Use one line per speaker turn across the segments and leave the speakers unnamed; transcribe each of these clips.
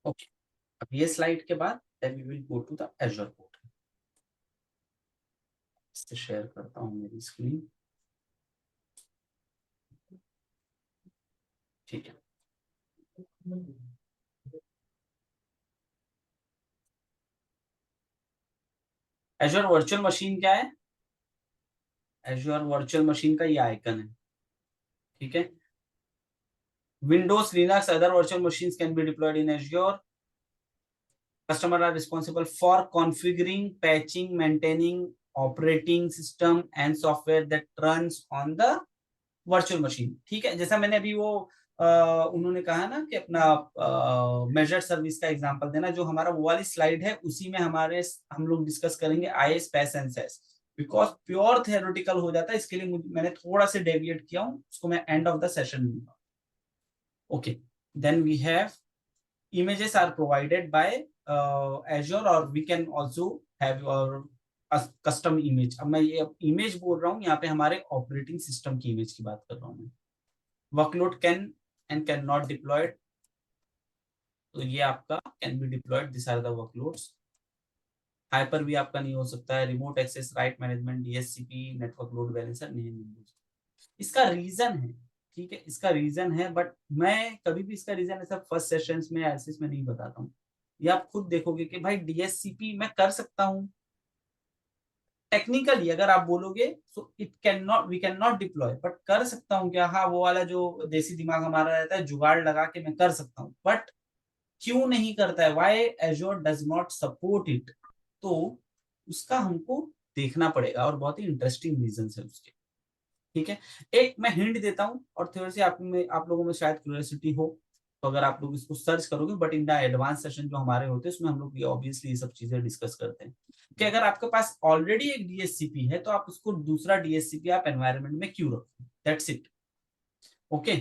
Okay, अब ये slide के बाद then we will go to the azure portal. इससे शेयर करता हूँ मेरी स्क्रीन। ठीक है, एजूर वर्चुअल मशीन क्या है? एजूर वर्चुअल मशीन का ये आइकन है। ठीक है, Windows, Linux, other virtual machines can be diploid in Azure. Customers are responsible for configuring, patching, maintaining operating system and software that runs on the virtual machine। ठीक है, जैसा मैंने अभी वो उन्होंने कहा ना कि अपना मेजर सर्विस का एग्जांपल देना, जो हमारा वो वाली स्लाइड है उसी में हम लोग डिस्कस करेंगे IaaS, PaaS and SaaS, because pure theoretical हो जाता है, इसके लिए मैंने थोड़ा सा डेविएट किया हूँ, उसको मैं एंड ऑफ द सेशन दूंगा। Okay, then we have images are provided by Azure or we can also have your custom image। अब मैं ये इमेज बोल रहा हूँ, यहाँ पे हमारे ऑपरेटिंग सिस्टम की इमेज की बात कर रहा हूँ मैं। Workload can and can not deployed, तो ये आपका can be deployed, this are the workloads. Hyper भी आपका नहीं हो सकता है। Remote access, right management, DHCP, network load balancer नहीं हो सकता। इसका रीजन है, ठीक है, इसका रीजन है, बट मैं कभी भी इसका रीजन ऐसा फर्स्ट सेशंस में एनालिसिस में नहीं बताता हूँ। ये आप खुद देखोगे कि भाई डीएचसीपी मैं कर सकता हूँ टेक्निकली, अगर आप बोलोगे so it can not, we can not deploy, but कर सकता हूँ क्या? हाँ, वो वाला जो देसी दिमाग हमारा रहता है, जुगाड़ लगा के मैं कर सकता हूँ, बट क्यों नहीं करता है? Why एजोर does not support it? तो उसका हमको देखना पड़ेगा, और बहुत ही इंटरेस्टिंग रीजन है उसके। ठीक है, एक मैं हिंट देता हूँ, और थोड़ी सी आप लोगों में शायद क्यूरियोसिटी हो, तो अगर आप लोग इसको सर्च करोगे, but in the advance session जो हमारे होते हैं उसमें हम लोग ये ऑब्वियसली ये सब चीजें डिस्कस करते हैं कि अगर आपके पास ऑलरेडी एक डीएचसीपी है तो आप उसको दूसरा डीएचसीपी आप एनवायरनमेंट में क्यों रखो? That's it. ओके,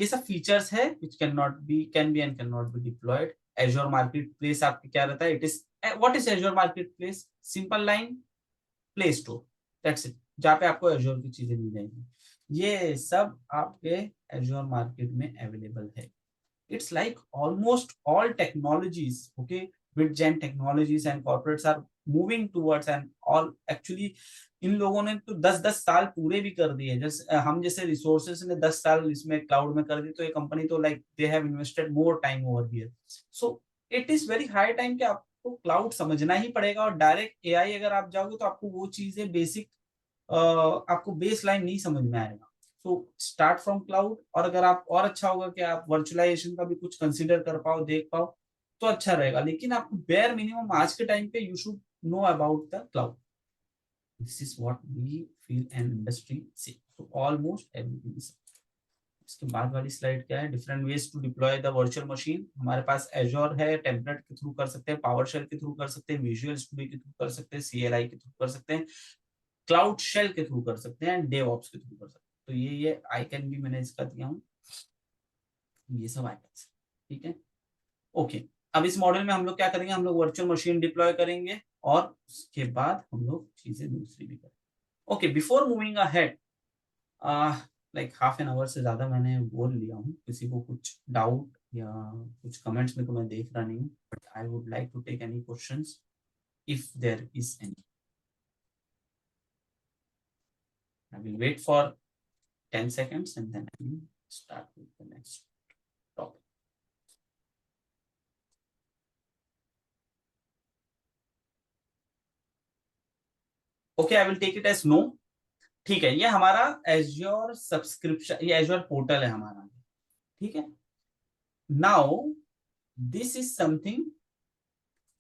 ये सब फीचर्स है which can not be, can be and can not be diploid. एजोर market place आपके क्या रहता है? It is, what is एजोर market place? Simple line, play store, that's it, जहाँ पे आपको एजोर की चीजें मिल जाएंगी। ये सब आपके एजोर मार्केट में अवेलेबल है। It's like almost all technologies, okay, with gen technologies and corporates are moving towards, and all actually इन लोगों ने तो 10-10 साल पूरे भी कर दिए। जैसे हम जैसे रिसोर्सेज ने 10 साल इसमें क्लाउड में कर दी, तो ये कंपनी तो like they have invested more time over here. So it is very high time कि आपको क्लाउड समझना ही पड़ेगा, और डायरेक्ट एआई अगर आप जाओगे तो आपको वो चीजें बेसिक, आपको बेस लाइन नहीं समझ में आएगा। सो स्टार्ट फ्रॉम क्लाउड, और अगर आप और अच्छा होगा कि आप वर्चुअलाइजेशन का भी कुछ कंसीडर कर पाओ, देख पाओ, तो अच्छा रहेगा, लेकिन आपको बेयर मिनिमम आज के टाइम पे you should know about the cloud. This is what we feel and industry से, सो ऑलमोस्ट एवरीथिंग इज। इसके बाद वाली स्लाइड क्या है? Different ways to deploy the virtual machine. हमारे पास एजोर है, टेम्पलेट के थ्रू कर सकते हैं, पावर शेल के थ्रू कर सकते हैं, विजुअल स्टूडियो के थ्रू कर सकते हैं, सीएलआई के थ्रू कर सकते हैं, क्लाउड शेल के थ्रू कर सकते हैं, डेवऑप्स के थ्रू कर सकते हैं। तो ये आइकन भी मैंने इसका दिया हूँ, ये सब आइकन। ठीक है, ओके। अब इस मॉडल में हम लोग क्या करेंगे? हम लोग वर्चुअल मशीन डिप्लॉय करेंगे, और उसके बाद हम लोग चीजें दूसरी भी करेंगे। Okay, before moving ahead, like half an hour से ज्यादा मैंने बोल लिया हूँ। किसी को कुछ डाउट या कुछ कमेंट्स में तो मैं देख रहा नहीं हूँ, but I would like to take any questions if there is any. I will wait for 10 seconds and then I will start with the next topic. Okay, I will take it as no। ठीक है, ये हमारा azure subscription, ये azure portal है हमारा। ठीक है, now this is something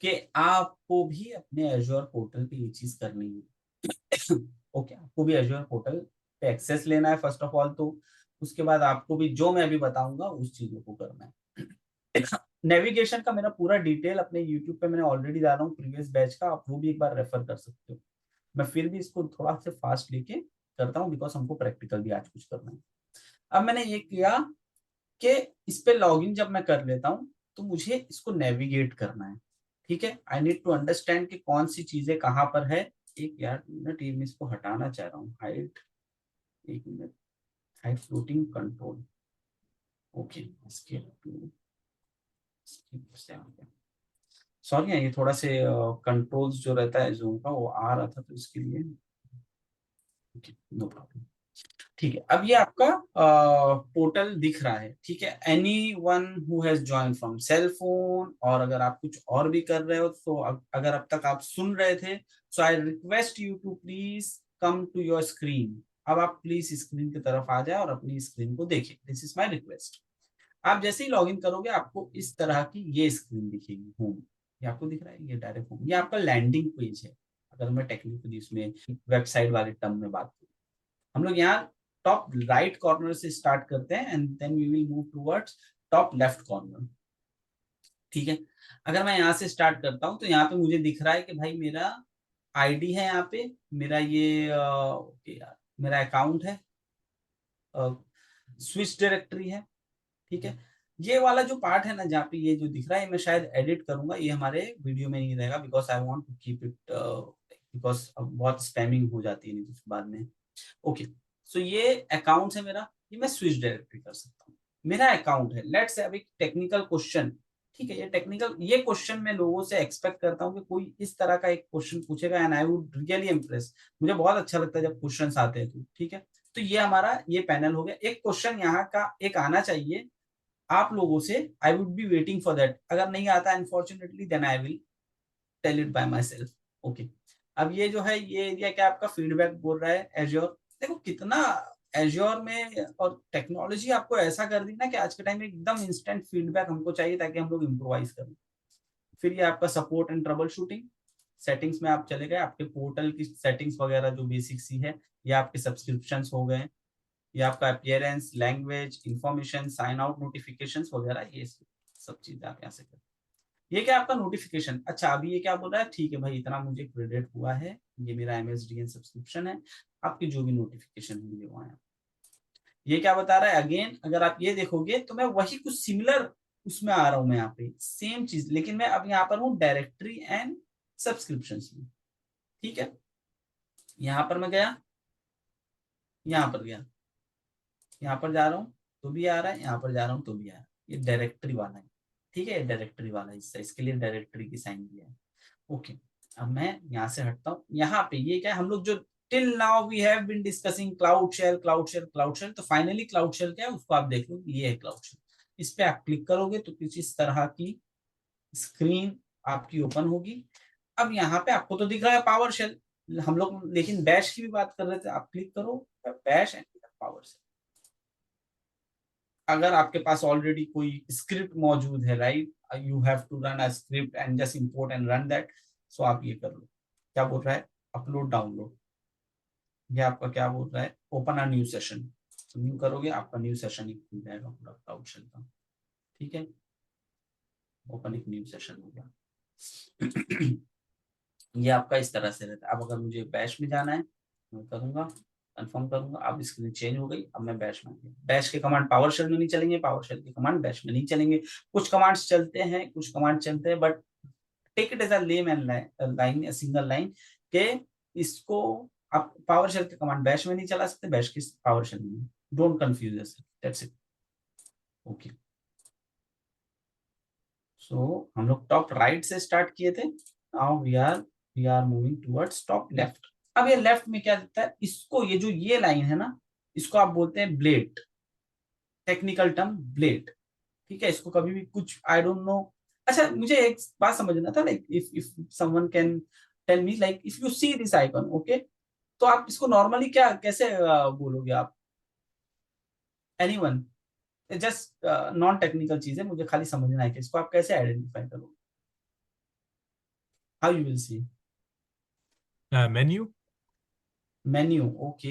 कि आपको भी अपने एज्योर पोर्टल पे ये चीज करनी है। ओके, आपको भी एज्योर पोर्टल पे एक्सेस लेना है फर्स्ट ऑफ ऑल, तो उसके बाद आपको भी जो मैं अभी बताऊंगा उस चीजों को करना है। नेविगेशन का मेरा पूरा डिटेल अपने यूट्यूब पे मैंने ऑलरेडी डाला हूँ, प्रीवियस बैच का, आप वो भी एक बार रेफर कर सकते हो। मैं फिर भी इसको थोड़ा से फास्ट लेके करता हूँ, बिकॉज हमको प्रैक्टिकल भी आज कुछ करना है। अब मैंने ये किया कि इस पे लॉगिन जब मैं कर लेता हूँ तो मुझे इसको नेविगेट करना है। ठीक है, आई नीड टू अंडरस्टैंड कि कौन सी चीजें कहाँ पर है। एक यार मिनट, ये मैं इसको हटाना चाह रहा हूँ, हाइट, एक मिनट, height floating control. Okay, scale to sorry ये थोड़ा से कंट्रोल्स जो रहता है जूम का वो आ रहा था तो इसके लिए नो प्रॉब्लम। ठीक है, अब ये आपका पोर्टल दिख रहा है। ठीक है, anyone who has join from cell phone, और अगर आप कुछ और भी कर रहे हो तो अगर अब तक आप सुन रहे थे, so I request you to please come to your screen. अब आप प्लीज स्क्रीन की तरफ आ जाए और अपनी स्क्रीन को देखिए, दिस इज माई रिक्वेस्ट। आप जैसे ही लॉगिन करोगे आपको इस तरह की ये स्क्रीन दिखेगी, होम। ये आपको दिख रहा है, ये डायरेक्ट होम, ये आपका लैंडिंग पेज है। अगर मैं टेक्निकली उसमें वेबसाइट वाले टर्म में बात करूँ, हम लोग यहाँ टॉप राइट कॉर्नर से स्टार्ट करते हैं and then we will move towards top left corner. ठीक है, अगर मैं यहाँ से स्टार्ट करता हूँ तो यहाँ पे मुझे दिख रहा है कि भाई मेरा आईडी है, यहाँ पे मेरा ये ओके यार, मेरा अकाउंट है, स्विच डायरेक्टरी है। ठीक है, ये वाला जो पार्ट है ना जहाँ पे ये जो दिख रहा है, मैं शायद एडिट करूंगा, ये हमारे वीडियो में नहीं रहेगा because I want to keep it, because बहुत स्पैमिंग हो जाती है नहीं तो बाद में। ओके, सो ये अकाउंट है मेरा, ये मैं स्विच डायरेक्टरी कर सकता हूँ, मेरा अकाउंट है। लेट्स से अब एक टेक्निकल क्वेश्चन, ठीक है, ये टेक्निकल ये क्वेश्चन मैं लोगों से एक्सपेक्ट करता हूँ कि कोई इस तरह का एक क्वेश्चन पूछेगा and I would really impress. मुझे बहुत अच्छा लगता है जब क्वेश्चंस आते हैं तो। ठीक है, तो ये हमारा ये पैनल हो गया। एक क्वेश्चन यहाँ का एक आना चाहिए आप लोगों से, I would be waiting for that. अगर नहीं आता unfortunately then I will tell it by myself. Okay, अब ये जो है ये एरिया क्या आपका फीडबैक बोल रहा है एज्योर। देखो कितना एज्योर में और टेक्नोलॉजी आपको ऐसा कर दी ना कि आज के टाइम में एकदम इंस्टेंट फीडबैक हमको चाहिए ताकि हम लोग इम्प्रोवाइज करें। फिर ये आपका support and trouble shooting, settings में आप चले गए, आपके पोर्टल की सेटिंग्स वगैरह जो बेसिक सी है, ये आपके सब्सक्रिप्शंस हो गए, ये आपका appearance, language, information, sign out notifications वगैरह, ये सब चीजें आप यहाँ से करें। ये क्या आपका नोटिफिकेशन, अच्छा अभी ये क्या बोल रहा है, ठीक है भाई इतना मुझे क्रेडिट हुआ है, ये मेरा MSDN सब्सक्रिप्शन है, आपकी जो भी नोटिफिकेशन होंगे वो आए। ये क्या बता रहा है, अगेन अगर आप ये देखोगे तो मैं वही कुछ सिमिलर उसमें आ रहा हूँ, मैं यहाँ पे सेम चीज, लेकिन मैं अब यहाँ पर हूँ डायरेक्टरी एंड सब्सक्रिप्शन में। ठीक है, यहाँ पर मैं गया, यहाँ पर गया, यहाँ पर जा रहा हूँ तो भी आ रहा है, यहाँ पर जा रहा हूँ तो भी आ रहा है, ये डायरेक्टरी वाला है। ठीक है, डायरेक्टरी वाला हिस्सा, इसके लिए डायरेक्टरी की साइन दिया है। ओके, अब मैं यहाँ से हटता हूँ, यहाँ पे ये क्या है, हम लोग जो till now we have been discussing cloud shell cloud shell cloud shell, तो फाइनली क्लाउड शेल क्या है उसको आप देख लो, ये है क्लाउड शेल। इस पे आप क्लिक करोगे तो कुछ इस तरह की स्क्रीन आपकी ओपन होगी। अब यहाँ पे आपको तो दिख रहा है पावर शेल, हम लोग लेकिन बैश की भी बात कर रहे थे, आप क्लिक करो बैश एंड पावर शेल। अगर आपके पास ऑलरेडी कोई स्क्रिप्ट मौजूद है, right, you have to run a script and just import and run that, so आप ये कर लो। क्या बोल रहा है, अपलोड डाउनलोड, ये आपका क्या बोल रहा है, ओपन अ न्यू सेशन। तो न्यू करोगे आपका न्यू सेशन ही खुल जाएगा पूरा क्लाउड शेल का। ठीक है, ओपन एक न्यू सेशन हो गया। ये आपका इस तरह से रहता है। अब अगर मुझे बैश में जाना है मैं करूंगा, कंफर्म करूंगा, अब स्क्रीन चेंज हो गई, अब मैं बैश में गया। बैश के कमांड पावर शेल में नहीं चलेंगे, पावर शेल के कमांड बैश में नहीं चलेंगे। कुछ कमांड्स चलते हैं, कुछ कमांड चलते हैं, but take it as a lame and line, single line के इसको आप पावर शेल के कमांड बैश में नहीं चला सकते, बैश के पावर शेल में। Don't confuse yourself, that's it. Okay, so हम लोग टॉप राइट से स्टार्ट किए थे, now we are moving towards top left. अब ये लेफ्ट में क्या देता है, इसको ये जो ये लाइन है ना, इसको आप बोलते हैं ब्लेड, टेक्निकल टर्म ब्लेड। ठीक है, इसको कभी भी कुछ आई डोंट नो। अच्छा मुझे एक बात समझना था, like if someone can tell me, like if you see this icon, okay, तो आप इसको नॉर्मली क्या कैसे बोलोगे आप, एनीवन, जस्ट नॉन टेक्निकल चीज है, मुझे खाली समझना है कि इसको आप कैसे आइडेंटिफाई करोगे, how you will see.
Menu.
Menu, okay,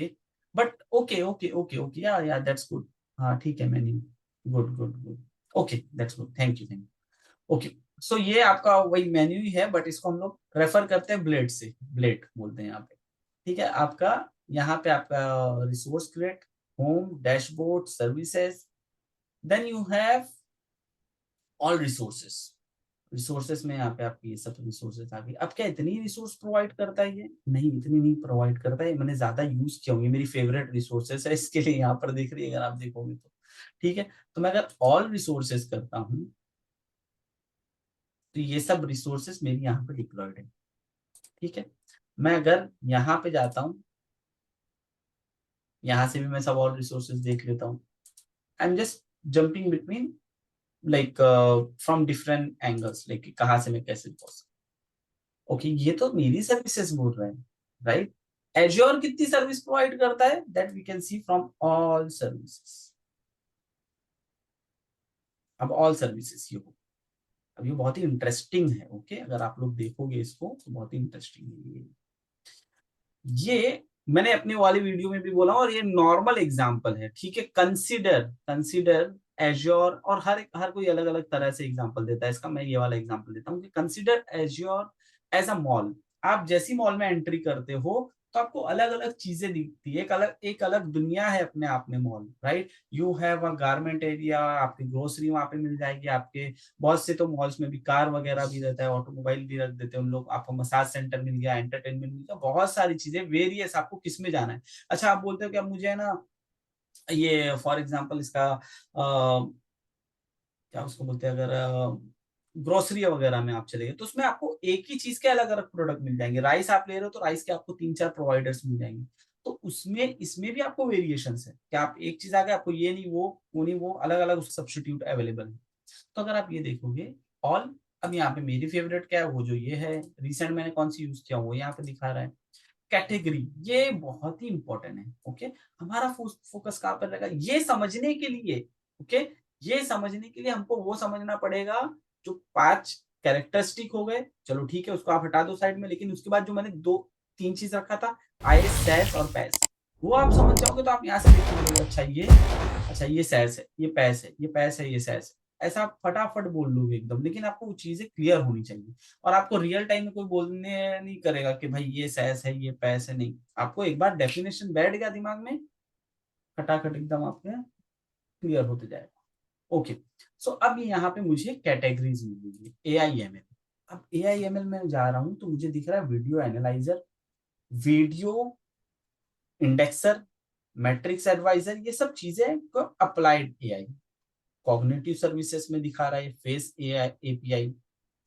but okay okay okay okay, या दैट्स गुड। हाँ ठीक है, menu, good good good, okay that's good, thank you thank you. Okay, so ये आपका वही मेन्यू ही है, बट इसको हम लोग रेफर करते हैं ब्लेड से, ब्लेड बोलते हैं यहाँ पे। ठीक है, आपका यहाँ पे आपका resource create, home, dashboard, services, then you have all resources. Resources में यहाँ पे आपकी ये सब रिसोर्सेस आ गई। अब क्या इतनी रिसोर्स प्रोवाइड करता है ये, नहीं इतनी नहीं प्रोवाइड करता है, मैंने ज्यादा यूज किया होंगे, मेरी फेवरेट रिसोर्सेस है इसके लिए यहाँ पर दिख रही है अगर आप देखोगे तो। ठीक है, तो मैं अगर ऑल रिसोर्सेस करता हूँ, तो ये सब रिसोर्सेस मेरी यहाँ पे डिप्लॉयड है। ठीक है, मैं अगर यहाँ पे जाता हूँ, यहाँ से भी मैं सब और रिसोर्सेज देख लेता हूँ। I am just jumping between like from different angles, like कहाँ से मैं कैसे पहुंच सकता। ओके, ये तो मेरी सर्विसेज बोल रहे हैं, राइट। एज्योर कितनी सर्विस प्रोवाइड करता है, that we can see from all services. अब ऑल सर्विसेज ये हो, अब ये बहुत ही इंटरेस्टिंग है। ओके, अगर आप लोग देखोगे इसको तो बहुत ही इंटरेस्टिंग है ये मैंने अपने वाली वीडियो में भी बोला और ये नॉर्मल एग्जांपल है। ठीक है, कंसीडर कंसीडर एज्योर, और हर कोई अलग अलग तरह से एग्जांपल देता है इसका। मैं ये वाला एग्जांपल देता हूँ कि consider azure as a mall. आप जैसी मॉल में एंट्री करते हो तो आपको अलग अलग चीजें दिखती है, एक अलग दुनिया है अपने आप में mall, right. You have a garment area, आपकी ग्रोसरी वहां पे मिल जाएगी, आपके बहुत से तो मॉल्स में भी कार वगैरह भी रहता है, ऑटोमोबाइल भी रख देते हैं उन लोग, आपको मसाज सेंटर मिल गया, एंटरटेनमेंट मिल गया, बहुत सारी चीजें वेरियस। आपको किस में जाना है। अच्छा, आप बोलते हो कि अब मुझे है ना ये फॉर एग्जांपल इसका क्या उसको बोलते हैं, अगर ग्रोसरी वगैरह में आप चले गए तो उसमें आपको एक ही चीज के अलग अलग प्रोडक्ट मिल जाएंगे। राइस आप ले रहे हो तो राइस के आपको 3-4 प्रोवाइडर्स मिल जाएंगे। तो उसमें इसमें भी आपको वेरिएशन है कि आप एक चीज आ गया, आपको ये नहीं वो नहीं वो, अलग अलग उसका सब्स्टिट्यूट अवेलेबल है। तो अगर आप ये देखोगे ऑल, अब यहाँ पे मेरी फेवरेट क्या है, वो जो ये है रिसेंट मैंने कौन सी यूज किया वो यहाँ पे दिखा रहा है। कैटेगरी, ये बहुत ही इंपॉर्टेंट है। ओके, हमारा फोकस कहाँ पर रहेगा ये समझने के लिए। ओके, ये समझने के लिए हमको वो समझना पड़ेगा जो 5 कैरेक्टरिस्टिक हो गए, चलो ठीक है उसको आप हटा दो साइड में, लेकिन उसके बाद जो मैंने 2-3 चीज रखा था, आईएस, सैस और पैस, वो आप समझ जाओगे तो आप यहाँ से देखने लगोगे, अच्छा ये सैस है, ये पैस है, ये पैस है, ये सैस है। ऐसा आप फटाफट बोल लोगे एकदम, लेकिन आपको वो चीजें क्लियर होनी चाहिए। और आपको रियल टाइम में कोई बोलने नहीं करेगा कि भाई ये सैस है ये पैस है, नहीं। आपको एक बार डेफिनेशन बैठ गया दिमाग में, खटाखट एकदम आपके क्लियर होते जाएगा। ओके, सो अब यहाँ पे मुझे कैटेगरीज मिल गई है, AIML। अब AIML में जा रहा हूं तो मुझे दिख रहा है video analyzer, video indexer, metrics advisor, ये सब चीजें को अप्लाइड AI। कॉग्निटिव सर्विसेज में दिखा रहा है फेस API।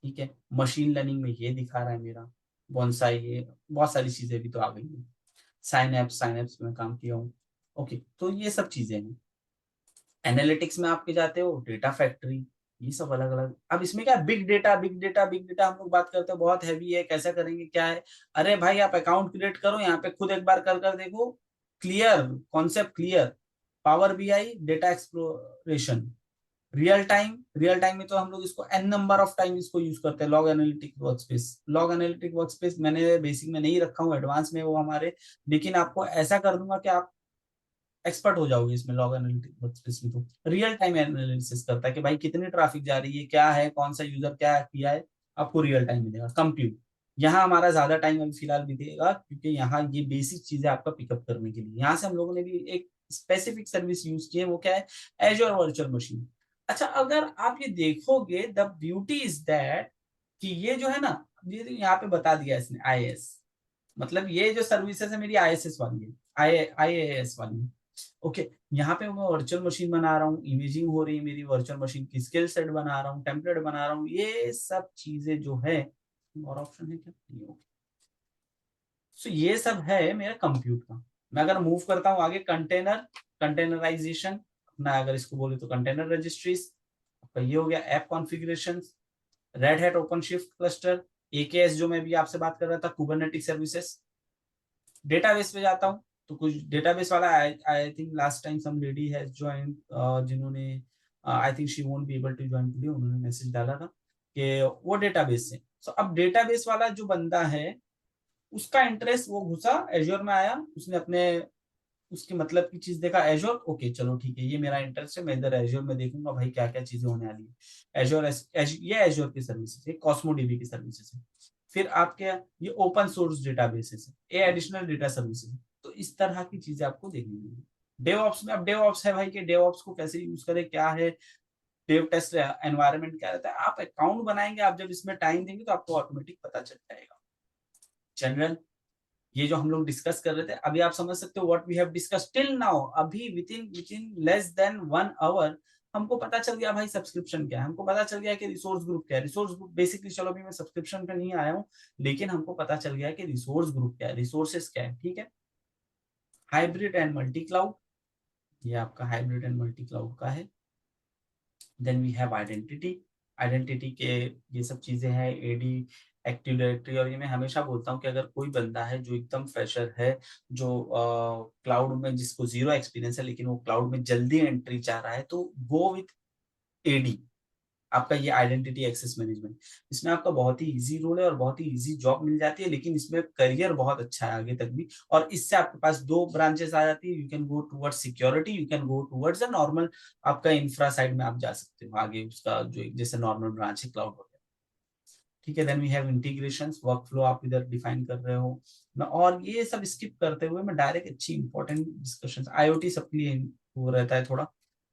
ठीक है, मशीन लर्निंग में ये दिखा रहा है मेरा बोनसाई, ये बहुत सारी चीजें भी तो आ गई हैं। साइनएप्स में काम किया हूँ। ओके, तो ये सब चीजें हैं। एनालिटिक्स में आपके जाते हो, डेटा फैक्ट्री, ये सब अलग अलग। अब इसमें क्या, big data big data big data हम लोग बात करते हैं, बहुत हैवी है, कैसा करेंगे क्या है। अरे भाई आप अकाउंट क्रिएट करो, यहाँ पे खुद एक बार कर कर देखो, clear concept clear. Power BI, data exploration, real time में तो हम लोग इसको एन नंबर ऑफ टाइम इसको यूज करते हैं। Log analytic workspace, log analytic workspace मैंने बेसिक में नहीं रखा हूँ, एडवांस में वो हमारे, लेकिन आपको ऐसा कर दूंगा कि आप एक्सपर्ट हो जाओगे इसमें। लॉग एनालिटिक वर्कस्पेस में तो रियल टाइम एनालिसिस करता है कि भाई कितनी ट्रैफिक जा रही है, क्या है, कौन सा यूजर क्या किया है, आपको रियल टाइम मिलेगा। कंप्यूट, यहाँ हमारा ज्यादा टाइम अभी फिलहाल बीतेगा, क्योंकि यहाँ ये बेसिक चीजें आपका पिकअप करने के लिए यहाँ से हम लोगों ने भी एक स्पेसिफिक सर्विस यूज की है, वो क्या है, एज्योर वर्चुअल मशीन। अच्छा, अगर आप ये देखोगे, द ब्यूटी इज दैट कि ये जो है ना, ये यहाँ पे बता दिया इसने IAS, मतलब ये जो सर्विसेज है मेरी ISS वाली है, IAS वाली है। ओके, यहाँ पे मैं वर्चुअल मशीन बना रहा हूँ, इमेजिंग हो रही है मेरी वर्चुअल मशीन की, स्किल सेट बना रहा हूँ, टेम्पलेट बना रहा हूँ, ये सब चीजें जो है। और ऑप्शन है क्या, नहीं। ओके, सो ये सब है मेरा कंप्यूट का। मैं अगर मूव करता हूँ आगे, कंटेनराइजेशन अपना, अगर इसको बोले तो कंटेनर रजिस्ट्रीज आपका ये हो गया, app configuration, red hat open shift cluster, AKS जो मैं भी आपसे बात कर रहा था, कुबरनेटिक सर्विसेज। डेटाबेस पे जाता हूँ तो कुछ डेटाबेस वाला, I think last time some lady has join, जिन्होंने I think she won't be able to join today, उन्होंने मैसेज डाला था कि वो डेटाबेस से। सो अब डेटाबेस वाला जो बंदा है उसका इंटरेस्ट, वो घुसा एज्योर में आया, उसने अपने उसकी मतलब की चीज देखा एज्योर, ओके चलो ठीक है, ये मेरा इंटरेस्ट है, मैं इधर एज्योर में देखूंगा भाई क्या क्या चीजें होने वाली है। एज्योर, ये एज्योर की सर्विसेज है, कॉस्मोडीबी की सर्विसेज है। फिर आपके ये ओपन सोर्स डेटाबेसेस है, ये एडिशनल डेटा सर्विसेज है। तो इस तरह की चीजें आपको देखनी होगी। डेवऑप्स में, अब डेवऑप्स है भाई कि डेवऑप्स को कैसे यूज करें, क्या है, डेव टेस्ट एनवायरनमेंट क्या रहता है। आप अकाउंट बनाएंगे, आप जब इसमें टाइम देंगे तो आपको ऑटोमेटिक पता चल जाएगा। जनरल, ये जो हम लोग डिस्कस कर रहे थे अभी, आप समझ सकते हो what we have discuss till now, अभी with in less than 1 hour हमको पता चल गया भाई सब्सक्रिप्शन क्या है, हमको पता चल गया कि रिसोर्स ग्रुप क्या है। रिसोर्स ग्रुप बेसिकली, चलो अभी मैं सब्सक्रिप्शन पे नहीं आया हूँ, लेकिन हमको पता चल गया कि रिसोर्स ग्रुप क्या है, रिसोर्सेस क्या है, ठीक है। हाइब्रिड एंड मल्टी क्लाउड, ये आपका हाइब्रिड एंड मल्टी क्लाउड का है। Then we have identity, identity के ये सब चीजें हैं, एडी, एक्टिव डायरेक्टरी। और ये मैं हमेशा बोलता हूँ कि अगर कोई बंदा है जो एकदम फ्रेशर है, जो क्लाउड में जिसको जीरो एक्सपीरियंस है, लेकिन वो क्लाउड में जल्दी एंट्री चाह रहा है, तो गो विथ एडी, आपका ये आइडेंटिटी एक्सेस मैनेजमेंट। इसमें आपका बहुत ही इजी रोल है और बहुत ही इजी जॉब मिल जाती है, लेकिन इसमें करियर बहुत अच्छा है आगे तक भी। और इससे आपके पास दो ब्रांचेस आ जाती है, you can go towards security, you can go towards a normal, आपका इंफ्रा साइड में आप जा सकते हो आगे, उसका जो जैसे नॉर्मल ब्रांच है क्लाउड वगैरह, ठीक है। Then we have integrations, workflow आप इधर डिफाइन कर रहे हो। और ये सब स्किप करते हुए मैं डायरेक्ट अच्छी इंपॉर्टेंट डिस्कशंस, आईओटी सबके लिए वो रहता है थोड़ा,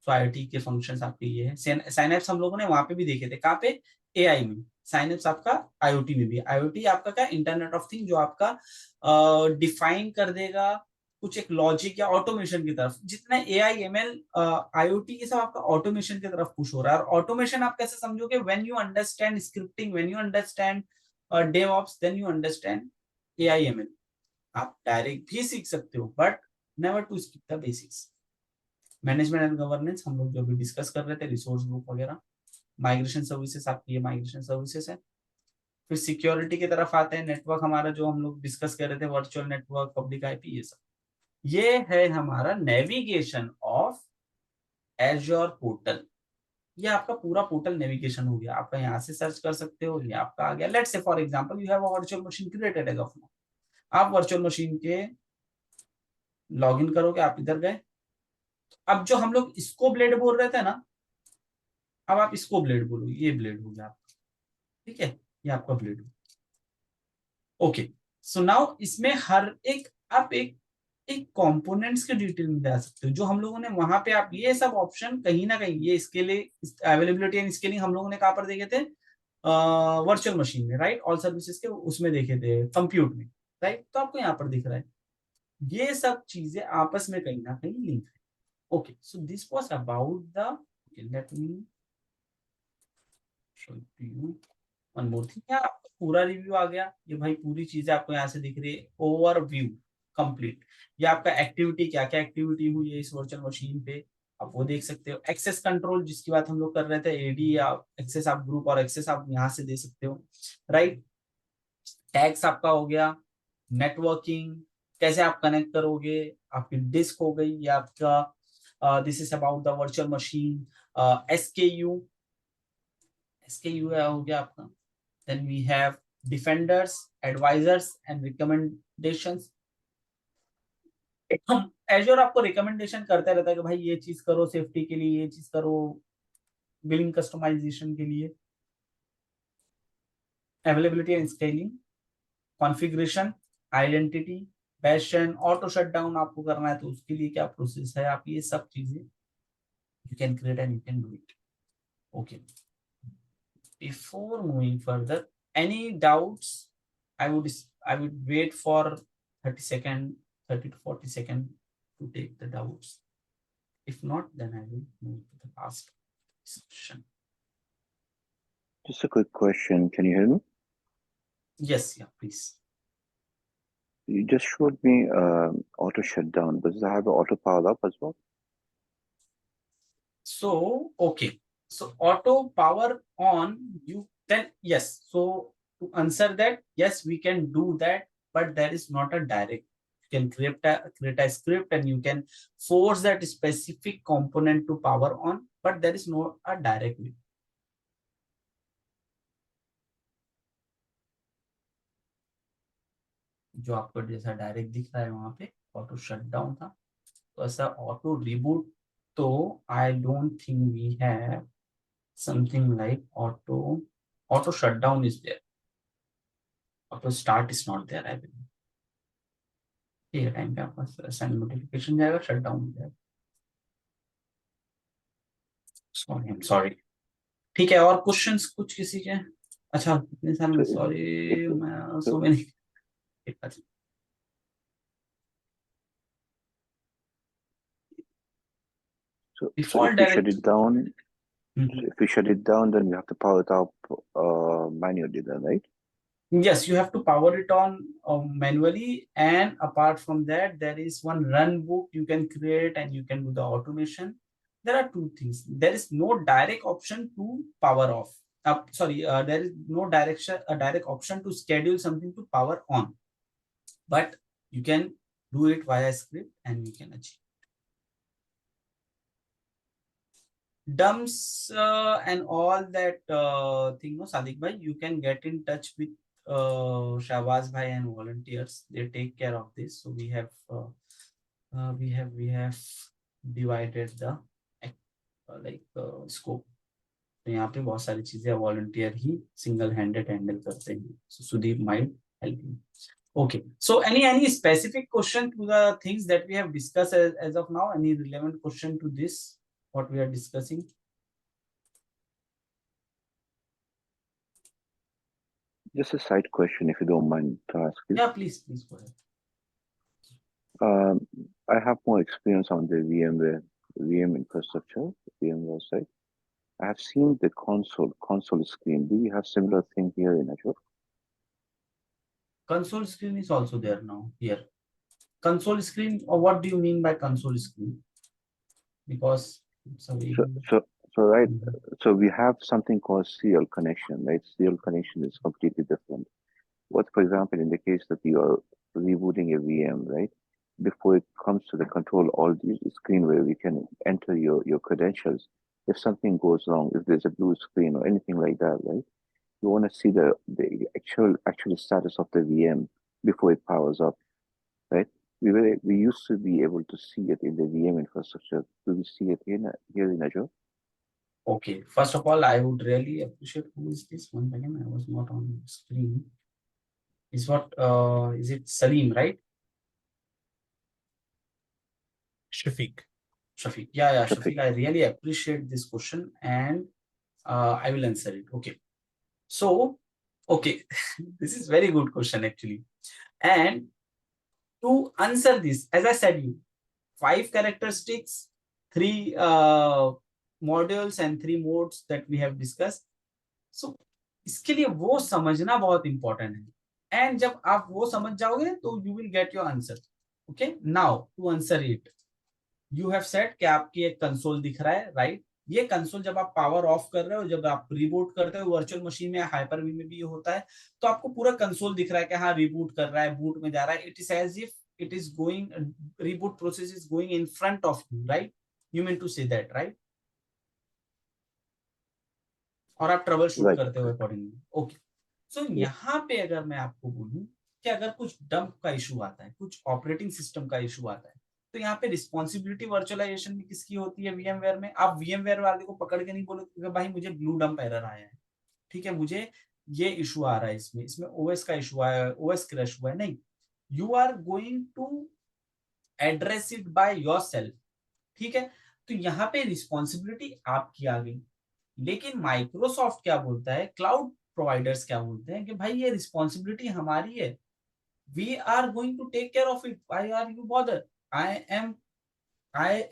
तो आईओटी के फंक्शंस आपके ये है। साइनएप्स हम लोगों ने वहां पे भी देखे थे, कहाँ पे, एआई में। साइनएप्स आपका आईओटी में भी, आईओटी आपका क्या, इंटरनेट ऑफ थिंग, जो आपका डिफाइन कर देगा कुछ एक लॉजिक या ऑटोमेशन की तरफ। जितना एआई एमएल आईओटी ये सब आपका ऑटोमेशन की तरफ पुश हो रहा है। और ऑटोमेशन आप कैसे समझोगे, when you understand scripting, when you understand DevOps, then you understand AI ML. आप डायरेक्ट भी सीख सकते हो, but never to skip the basics. Management and governance हम लोग जो भी डिस्कस कर रहे थे, रिसोर्स ग्रुप वगैरह। माइग्रेशन सर्विसेज, आपकी ये माइग्रेशन सर्विसेज है। फिर सिक्योरिटी की तरफ आते हैं, नेटवर्क हमारा जो हम लोग डिस्कस कर रहे थे, वर्चुअल नेटवर्क, पब्लिक आईपी, ये सब। ये है हमारा नेविगेशन ऑफ एज्योर पोर्टल। ये आपका पूरा पोर्टल नेविगेशन हो गया, आपका यहाँ से सर्च कर सकते हो, ये आपका आ गया। Let's say for example you have a virtual machine created as of now, आप वर्चुअल मशीन के लॉगिन करोगे, आप इधर गए। अब जो हम लोग इसको ब्लेड बोल रहे थे ना, अब आप इसको ब्लेड बोलो, ये ब्लेड हो गया आपका, ठीक है, ये आपका ब्लेड हो। ओके, सो नाउ इसमें हर एक आप एक एक कंपोनेंट्स के डिटेल में जा सकते हो, जो हम लोगों ने वहां पे, आप ये सब ऑप्शन कहीं ना कहीं, ये इसके लिए अवेलेबिलिटी एंड स्केलिंग हम लोगों ने कहां पर देखे थे, वर्चुअल मशीन में, राइट। ऑल सर्विसेज के उसमें देखे थे, कंप्यूट में, राइट। तो आपको यहाँ पर दिख रहा है, ये सब चीजें आपस में कहीं ना कहीं लिंक है। Okay, so this was about the, let me show you one more thing. यहाँ आपको पूरा रिव्यू आ गया, ये भाई पूरी चीजें आपको यहाँ से दिख रही है, ओवरव्यू कंप्लीट। ये आपका एक्टिविटी, क्या क्या एक्टिविटी हुई है इस वर्चुअल मशीन पे, आप वो देख सकते हो। एक्सेस कंट्रोल जिसकी बात हम लोग कर रहे थे, एडी या एक्सेस आप ग्रुप और एक्सेस आप यहाँ से दे सकते हो, राइट। टैग्स आपका हो गया, नेटवर्किंग कैसे आप कनेक्ट करोगे, आपकी डिस्क हो गई, या आपका this is about the virtual machine. SKU, SKU हो गया आपका। Then we have defenders, advisors and recommendations. Azure आपको रिकमेंडेशन करता रहता है कि भाई ये चीज करो सेफ्टी के लिए, ये चीज करो बिलिंग कस्टमाइजेशन के लिए। Availability and scaling, configuration, identity, bastion, auto shutdown आपको करना है तो उसके लिए क्या प्रोसेस है, आप ये सब चीजें you can create and you can do it. Okay, before moving further, any doubts, I would wait for 30 second, 30 to 40 second to take the doubts. If not, then I will move to the last discussion.
Just a quick question. Can you hear me?
Yes, yeah, please.
You just showed me auto shutdown. Does it have an auto power up as well?
So, okay. So auto power on, you then, yes. So to answer that, yes, we can do that, but that is not a direct. You can create a script and you can force that specific component to power on, but there is no a direct way. जो आपको जैसा direct दिख रहा है वहां पे auto shutdown था, तो ऐसा ऑटो रिबूट तो I don't think we have something like auto shutdown is there, auto start is not there, I believe. ये टाइम पे आपका साइन नोटिफिकेशन जाएगा, शटडाउन हो जाएगा। Sorry, I am sorry. ठीक है, और क्वेश्चंस कुछ किसी के? अच्छा, इतने सारे में,
So
सॉरी,
if
मैं
so,
सो मैनी। अच्छा,
So if
Default
we shut
direct.
it down,
Mhm.
if we shut it down, then we have to power it up manually, then, right?
Yes, you have to power it on manually, and apart from that, there is one run book you can create and you can do the automation. There are two things. There is no direct option to power off. There is no direct option to schedule something to power on, but you can do it via script and you can achieve. Dumps and all that thing, no, Sadiq bhai, you can get in touch with Shahbaz bhai and volunteers. They take care of this. So we have divided the scope. तो यहाँ पे बहुत सारी चीजें volunteer ही single handed handle करते हैं. So Sudeep might help you. Okay. So any specific question to the things that we have discussed as of now? Any relevant question to this what we are discussing?
Just a side question, if you don't mind to ask you.
Yeah, please go ahead.
I have more experience on the VM infrastructure, VMware side. I have seen the console screen. Do you have similar thing here in Azure?
Console screen is also there now here. Console screen, or what do you mean by console screen? Because it's a very
So right, so we have something called serial connection, right? Serial connection is completely different. What, for example, in the case that you are rebooting a VM, right? Before it comes to the control all the screen where we can enter your credentials, if something goes wrong, if there's a blue screen or anything like that, right? You want to see the actual status of the VM before it powers up, right? We used to be able to see it in the VM infrastructure. Do we see it here in Azure?
okay. First of all, I would really appreciate who is this one again. I was not on the screen. Is it Salim, right?
Shafiq.
Shafiq. Yeah, Shafiq. I really appreciate this question and I will answer it. Okay. So, okay, this is very good question actually. And to answer this, as I said you, 5 characteristics, 3 modules and 3 modes that we have discussed. So, इसके लिए वो समझना बहुत important है. And जब आप वो समझ जाओगे तो you will get your answer. Okay. Now to answer it, you have said कि आपकी एक कंसोल दिख रहा है, right? ये कंसोल जब आप पावर ऑफ कर रहे हो, जब आप रिबूट करते हो वर्चुअल मशीन में, हाइपर-वी में भी ये होता है, तो आपको पूरा कंसोल दिख रहा है कि हाँ रिबूट कर रहा है, बूट में जा रहा है. It is as if it is going, reboot process is going in front of you, right? You mean to say that, right? और आप ट्रबल शूट करते हो अकॉर्डिंगली. ओके. सो यहाँ पे अगर मैं आपको बोलूं कि अगर कुछ डंप का इशू आता है, कुछ ऑपरेटिंग सिस्टम का इशू आता है, तो यहाँ पे रिस्पॉन्सिबिलिटी वर्चुअलाइजेशन में किसकी होती है? वीएमवेयर में. आप वीएमवेयर वाले को पकड़ के नहीं बोलोगे भाई मुझे ब्लू डंप एरर आया है, ठीक है, मुझे ये इशू आ रहा है, इसमें ओएस का इशू आया है, ओएस क्रैश हुआ है. नहीं, you are going to address it by yourself. ठीक है. तो यहाँ पे रिस्पॉन्सिबिलिटी आपकी आ गई. लेकिन माइक्रोसॉफ्ट क्या बोलता है, क्लाउड प्रोवाइडर्स क्या बोलते हैं कि भाई ये रिस्पॉन्सिबिलिटी हमारी है, we are going to take care of it, why are you bother, I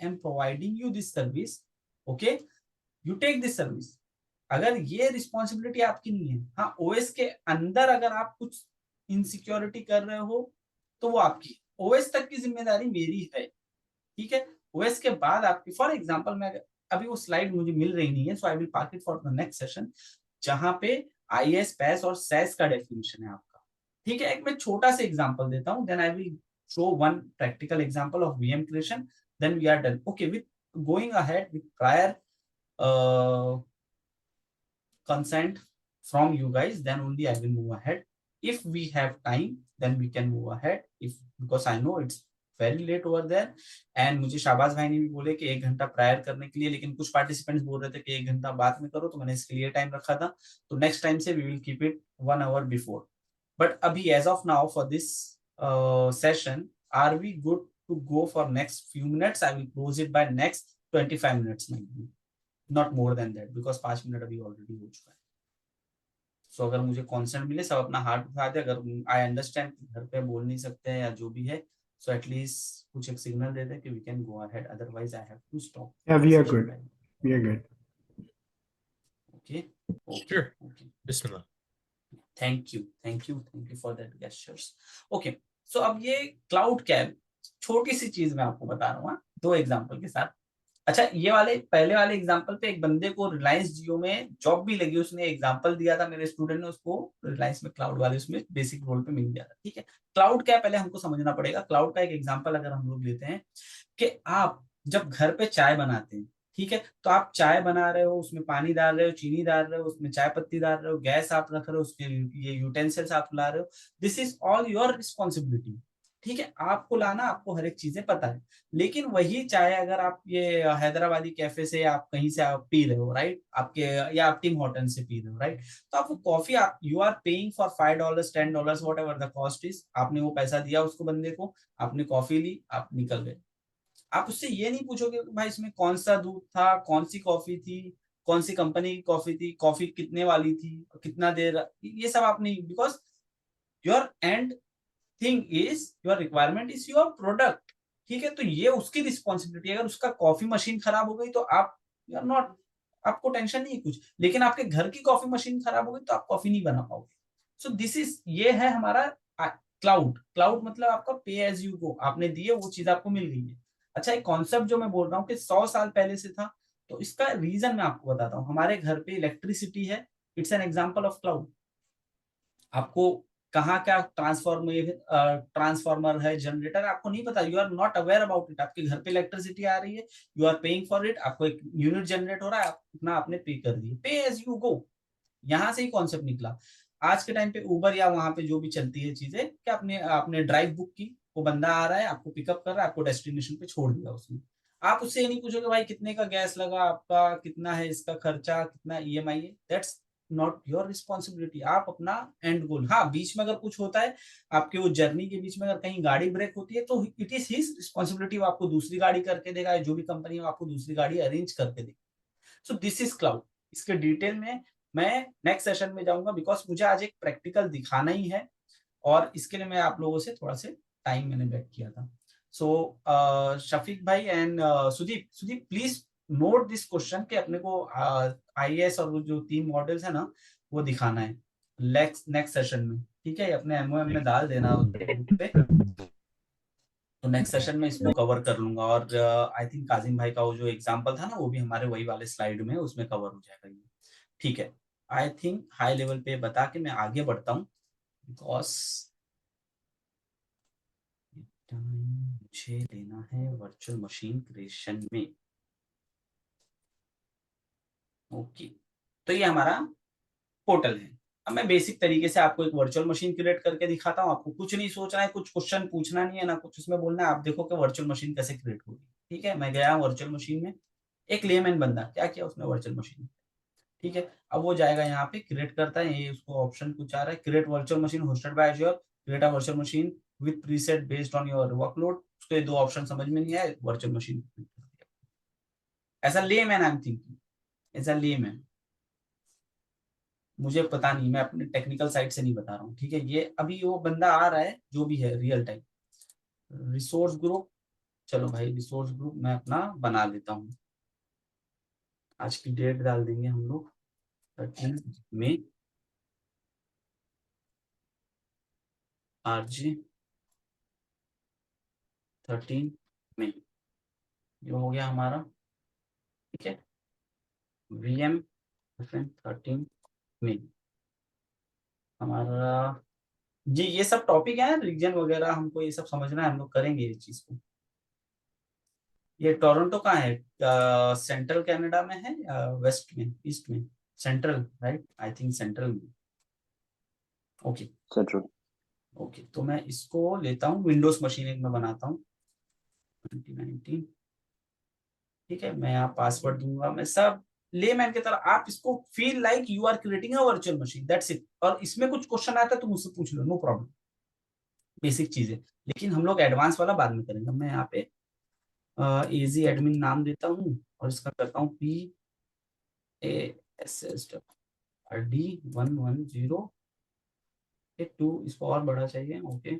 am providing you this service, okay, you take this service. अगर ये रिस्पॉन्सिबिलिटी आपकी नहीं है, हाँ ओएस के अंदर अगर आप कुछ इनसिक्योरिटी कर रहे हो तो वो आपकी, ओएस तक की जिम्मेदारी मेरी है, ठीक है. ओएस के बाद आपकी, फॉर एग्जांपल मैं अभी वो स्लाइड मुझे मिल रही नहीं है, so I will park it for the next session, जहां पे आईएस, पैस और सैस का डेफिनेशन है आपका, ठीक है. एक मैं छोटा सा एग्जांपल देता हूं, then I will show one practical example of VM creation, then we are done. Okay, with going ahead with prior consent from you guys, then only I will move ahead. If we have time, then we can move ahead. If because I know it's very late over there, and मुझे शाबाज भाई ने भी बोले कि 1 घंटा prior करने के लिए, लेकिन कुछ पार्टिसिपेंट्स बोल रहे थे कि 1 घंटा बाद में करो, तो मैंने इसके लिए टाइम रखा था. तो नेक्स्ट टाइम से we will keep it 1 hour before. But अभी as of now for this session, are we good to go for next few minutes? I will close it by next 25 minutes maybe. Not more than that, because 5 minute अभी already हो चुका है. सो अगर मुझे consent मिले, सब अपना हाथ उठा दे. अगर आई अंडरस्टैंड घर पे बोल नहीं सकते हैं या जो भी है, सो एटलीस्ट कुछ एक सिग्नल दे दे कि we can go ahead, otherwise I have to stop.
Yeah, we are good. We are good.
Okay
Sure.
Okay,
Bismillah.
Thank you for that gestures. Okay, so अब ये क्लाउड क्या है, छोटी सी चीज मैं आपको बता रहा हूँ 2 एग्जांपल के साथ। अच्छा, ये वाले पहले वाले एग्जांपल पे एक बंदे को रिलायंस जियो में जॉब भी लगी, उसने एग्जांपल दिया था, मेरे स्टूडेंट ने, उसको रिलायंस में क्लाउड वाले उसमें बेसिक रोल पे मिल गया था। ठीक है, क्लाउड क्या है पहले हमको समझना पड़ेगा। क्लाउड का एक एग्जांपल अगर हम लोग लेते हैं कि आप जब घर पे चाय बनाते हैं, ठीक है, तो आप चाय बना रहे हो, उसमें पानी डाल रहे हो, चीनी डाल रहे हो, उसमें चाय पत्ती डाल रहे हो, गैस आप रख रहे हो, उसके ये यूटेंसिल्स आप ला रहे हो, this is all your responsibility. ठीक है, आपको लाना, आपको हर एक चीजें पता है। लेकिन वही चाय अगर आप ये हैदराबादी कैफे से आप कहीं से आप पी रहे हो, राइट, आपके या आप टिम हॉर्टन से पी रहे हो, राइट, तो आप वो कॉफी आप you are paying for $5 $10 whatever the cost is, आपने वो पैसा दिया उसको बंदे को, आपने कॉफी ली, आप निकल गए। आप उससे ये नहीं पूछोगे कि भाई इसमें कौन सा दूध था, कौन सी कॉफी थी, कौन सी कंपनी की कॉफी थी, कॉफी कितने वाली थी, कितना देर, ये सब आप नहीं, because your and thing is your requirement is your product. ठीक है, तो ये उसकी रिस्पॉन्सिबिलिटी है। अगर उसका कॉफी मशीन खराब हो गई तो आप यू आर नॉट, आपको टेंशन नहीं है कुछ, लेकिन आपके घर की कॉफी मशीन खराब हो गई तो आप कॉफी नहीं बना पाओगे। सो दिस इज, ये है हमारा क्लाउड। क्लाउड मतलब आपका पे एज यू गो, आपने दिए वो चीज आपको मिल गई है। अच्छा, एक कॉन्सेप्ट जो मैं बोल रहा हूँ कि 100 साल पहले से था, तो इसका रीजन मैं आपको बताता हूँ। हमारे घर पे इलेक्ट्रिसिटी है, it's an example of cloud. आपको कहाँ क्या ट्रांसफॉर्मर है, जनरेटर, आपको नहीं पता, you are not aware about it. आपके घर पे इलेक्ट्रिसिटी आ रही है, you are paying for it, आपको एक यूनिट जनरेट हो रहा है, आप उतना आपने पे कर दिए, पे एज यू गो। यहाँ से ही कॉन्सेप्ट निकला। आज के टाइम पे उबर या वहां पे जो भी चलती है चीजें, कि आपने आपने ड्राइव बुक की, वो बंदा आ रहा है, आपको पिकअप कर रहा है, आपको डेस्टिनेशन पे छोड़ दिया उसने। आप उससे ये नहीं पूछोगे भाई कितने का गैस लगा, आपका कितना है, इसका खर्चा कितना, ईएमआई है, दैट्स नॉट योर रिस्पॉन्सिबिलिटी। आप अपना एंड गोल, हाँ बीच में अगर कुछ होता है, आपके वो जर्नी के बीच में अगर कहीं गाड़ी ब्रेक होती है तो इट इज हिज रिस्पॉन्सिबिलिटी, वो आपको दूसरी गाड़ी करके देगा, जो भी कंपनी है आपको दूसरी गाड़ी अरेंज करके देगी। So this is cloud. इसके डिटेल में मैं नेक्स्ट सेशन में जाऊंगा, बिकॉज मुझे आज एक प्रैक्टिकल दिखाना ही है, और इसके लिए मैं आप लोगों से थोड़ा से टाइम मैंने बैक किया था। सो शफीक भाई and Sudeep please note this question कि अपने को आईएएस और वो जो 3 मॉडल्स है ना, वो दिखाना है नेक्स्ट सेशन में। ठीक है, अपने एमओएम में डाल देना ग्रुप पे, तो नेक्स्ट सेशन में इसको कवर कर लूंगा। और आई थिंक काजिम भाई का वो जो एग्जांपल था ना, वो भी हमारे वही वाले स्लाइड में उसमें कवर हो जाएगा ये। ठीक है, आई थिंक हाई लेवल पे बता के मैं आगे बढ़ता हूँ, बिकॉज मुझे लेना है वर्चुअल मशीन क्रिएशन में। ओके, तो ये हमारा पोर्टल है। अब मैं बेसिक तरीके से आपको एक वर्चुअल मशीन क्रिएट करके दिखाता हूँ। आपको कुछ नहीं सोचना है, कुछ क्वेश्चन पूछना नहीं है ना, कुछ उसमें बोलना है, आप देखो कि वर्चुअल मशीन कैसे क्रिएट होगी। ठीक है, मैं गया वर्चुअल मशीन में, एक लेमैन बंदा क्या किया उसने वर्चुअल मशीन। ठीक है, अब वो जाएगा यहाँ पे क्रिएट करता है, ये उसको ऑप्शन कुछ आ रहा है, create virtual machine hosted by azure, create a virtual machine with preset based on your workload. उसको ये 2 ऑप्शन समझ में नहीं आए, वर्चुअल मशीन ऐसा लेमैन आई एम थिंकिंग, ऐसा लेमैन, मुझे पता नहीं, मैं अपने टेक्निकल साइड से नहीं बता रहा हूँ। ठीक है, ये अभी वो बंदा आ रहा है जो भी है रियल टाइम रिसोर्स ग्रुप। चलो भाई, रिसोर्स ग्रुप मैं अपना बना लेता हूँ, आज की डेट डाल देंगे हम लोग 13 मई, RJ 13 मई, ये हो गया हमारा। ठीक है, VM 13 मई हमारा जी। ये सब टॉपिक है, रीजन वगैरह हमको ये सब समझना है, हम लोग करेंगे इस चीज को। ये टोरंटो कहाँ है, सेंट्रल कनाडा में है या वेस्ट में, ईस्ट में, central, right, I think central में। Okay
Central.
ओके, तो मैं इसको लेता हूँ, विंडोज मशीन एक मैं बनाता हूँ 2019। ठीक है, मैं यहाँ पासवर्ड दूंगा, मैं सब लेमैन की तरह, आप इसको feel like you are creating a virtual machine, that's it. और इसमें कुछ क्वेश्चन आता है तो मुझसे पूछ लो, नो प्रॉब्लम, बेसिक चीजें। लेकिन हम लोग एडवांस वाला बाद में करेंगे। मैं यहाँ पे इजी एडमिन नाम देता हूँ, और इसका करता हूँ PASSRD110 2, इसको और बड़ा चाहिए। ओके,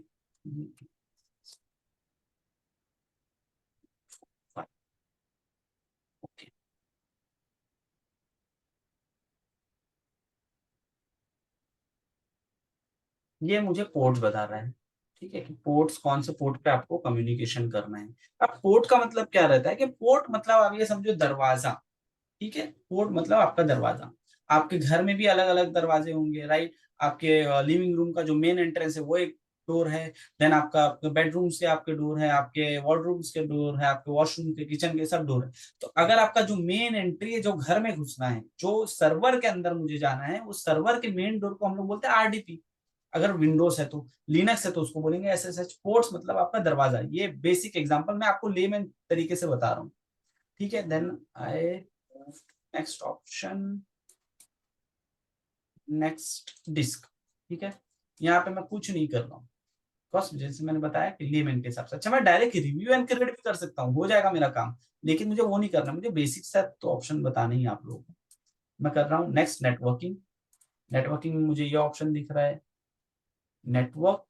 ये मुझे पोर्ट्स बता रहा है, ठीक है, कि पोर्ट्स कौन से पोर्ट पे आपको कम्युनिकेशन करना है। अब पोर्ट का मतलब क्या रहता है कि पोर्ट मतलब आप ये समझो दरवाजा, ठीक है, पोर्ट मतलब आपका दरवाजा। आपके घर में भी अलग अलग दरवाजे होंगे, राइट। आपके लिविंग रूम का जो मेन एंट्रेंस है वो एक डोर है, देन आपका बेडरूम से आपके डोर है, आपके वॉर्डरूम्स के डोर है, आपके वॉशरूम के, किचन के सब डोर है। तो अगर आपका जो मेन एंट्री है, जो घर में घुसना है, जो सर्वर के अंदर मुझे जाना है, उस सर्वर के मेन डोर को हम लोग बोलते हैं आरडीपी। अगर विंडोज है तो, लिनक्स है तो उसको बोलेंगे एसएसएच। पोर्ट्स मतलब आपका दरवाजा। ये बेसिक एग्जांपल मैं आपको लेमैन तरीके से बता रहा हूँ, ठीक है। Then I next option, next disk, ठीक है। यहाँ पे मैं कुछ नहीं कर रहा हूँ, बिकॉज जैसे मैंने बताया कि लेमैन के हिसाब से। अच्छा, मैं डायरेक्ट रिव्यू एंड क्रिएट भी कर सकता हूँ, हो जाएगा मेरा काम, लेकिन मुझे वो नहीं करना, मुझे बेसिक सेट तो ऑप्शन बताने ही आप लोगों को। मैं कर रहा हूँ नेक्स्ट नेटवर्किंग। नेटवर्किंग में मुझे ये ऑप्शन दिख रहा है, नेटवर्क,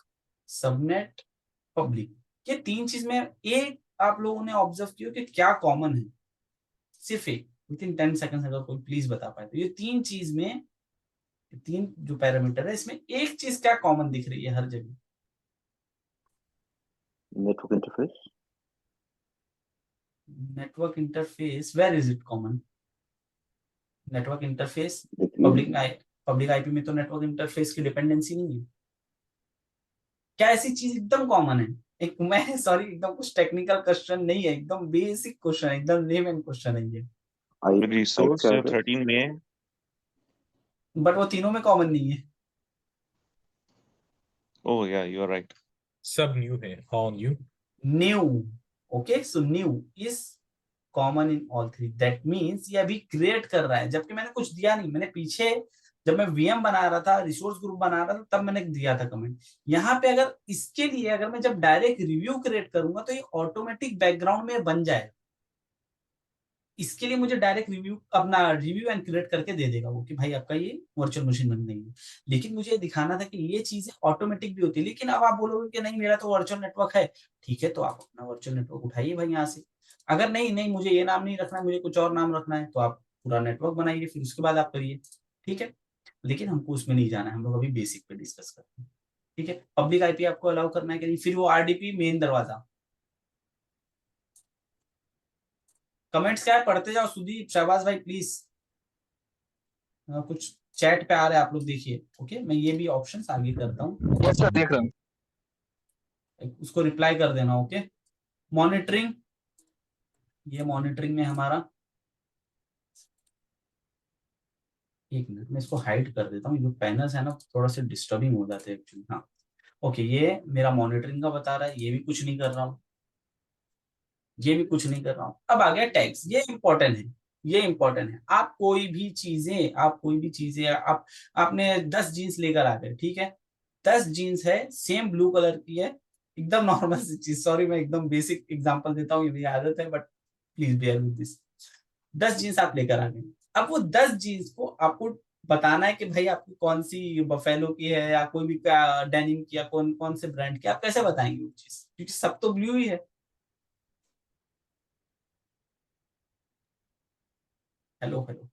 सबनेट, पब्लिक। ये तीन चीज में एक आप लोगों ने ऑब्जर्व किया कि क्या कॉमन है, सिर्फ एक, विद इन 10 सेकंड्स अगर कोई प्लीज बता पाए तो। ये तीन चीज में, तीन जो पैरामीटर है इसमें एक चीज क्या कॉमन दिख रही है हर जगह?
Network interface.
Network interface, where is it common? Network interface
Like
public IP में तो नेटवर्क इंटरफेस की डिपेंडेंसी नहीं है। क्या ऐसी चीज एकदम कॉमन है? एक मैं सॉरी, एकदम कुछ टेक्निकल क्वेश्चन नहीं है, एकदम बेसिक क्वेश्चन है, एकदम लेमैन क्वेश्चन है ये।
रिसोर्स जो
server.
13 में है,
बट वो तीनों में कॉमन नहीं है।
ओह या यू आर राइट।
सब न्यू है, all new.
New, okay, so new is common in all three. That means ये अभी क्रिएट कर रहा है, जबकि मैंने कुछ दिया नहीं। मैंने पीछे जब मैं वीएम बना रहा था, रिसोर्स ग्रुप बना रहा था, तब मैंने दिया था कमेंट। यहाँ पे अगर इसके लिए अगर मैं जब डायरेक्ट रिव्यू क्रिएट करूंगा तो ये ऑटोमेटिक बैकग्राउंड में बन जाएगा। इसके लिए मुझे डायरेक्ट रिव्यू, अपना रिव्यू एंड क्रिएट करके दे देगा वो कि भाई आपका ये वर्चुअल मशीन बन गई है। लेकिन मुझे दिखाना था कि ये चीजें ऑटोमेटिक भी होती है। लेकिन अब आप बोलोगे कि नहीं मेरा तो वर्चुअल नेटवर्क है, ठीक है, तो आप अपना वर्चुअल नेटवर्क उठाइए भाई यहाँ से। अगर नहीं नहीं मुझे ये नाम नहीं रखना है, मुझे कुछ और नाम रखना है, तो आप पूरा नेटवर्क बनाइए, फिर उसके बाद आप करिए, ठीक है। लेकिन हमको उसमें नहीं जाना है, हम लोग अभी बेसिक पे डिस्कस करते हैं, ठीक है। पब्लिक आईपी आपको अलाउ करना है कि नहीं, फिर वो आरडीपी मेन दरवाजा। कमेंट्स क्या है पढ़ते जाओ, सुदीप, शहबाज भाई प्लीज। कुछ चैट पे आ रहा है, आप लोग देखिए, ओके। मैं ये भी ऑप्शंस आगे करता हूँ,
यस सर देख रहा हूँ।
उसको रिप्लाई कर देना, ओके। मॉनिटरिंग, ये मॉनिटरिंग में हमारा, एक मिनट मैं इसको हाइड कर देता हूँ, जो पैनल्स है ना थोड़ा सा डिस्टर्बिंग हो जाते हैं एक्चुअली। हाँ, ओके, ये मेरा मॉनिटरिंग का बता रहा है, ये भी कुछ नहीं कर रहा हूँ, ये भी कुछ नहीं कर रहा हूँ। अब आ गया टैग्स, ये इंपॉर्टेंट है, ये इंपॉर्टेंट है। आप कोई भी चीजें, आप आपने 10 जीन्स लेकर आ गए, ठीक है। 10 जीन्स है, सेम ब्लू कलर की है, एकदम नॉर्मल सी चीज। सॉरी मैं एकदम बेसिक एग्जांपल देता हूँ, ये मेरी आदत है, but please bear with this. 10 jeans आप लेकर आ गए। अब वो 10 जीन्स को आपको बताना है कि भाई आपकी कौन सी बफेलो की है, या कोई भी डेनिम की, या कौन कौन से ब्रांड की, आप कैसे बताएंगे वो चीज, क्योंकि सब तो ब्लू ही है। Hello hello,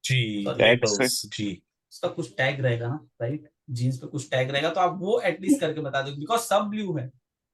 G
sorry,
Tags है।
labels G.
उसका कुछ टैग रहेगा ना, राइट। जीन्स पे कुछ टैग रहेगा, तो आप वो एटलीस्ट करके बता दो, बिकॉज सब ब्लू है,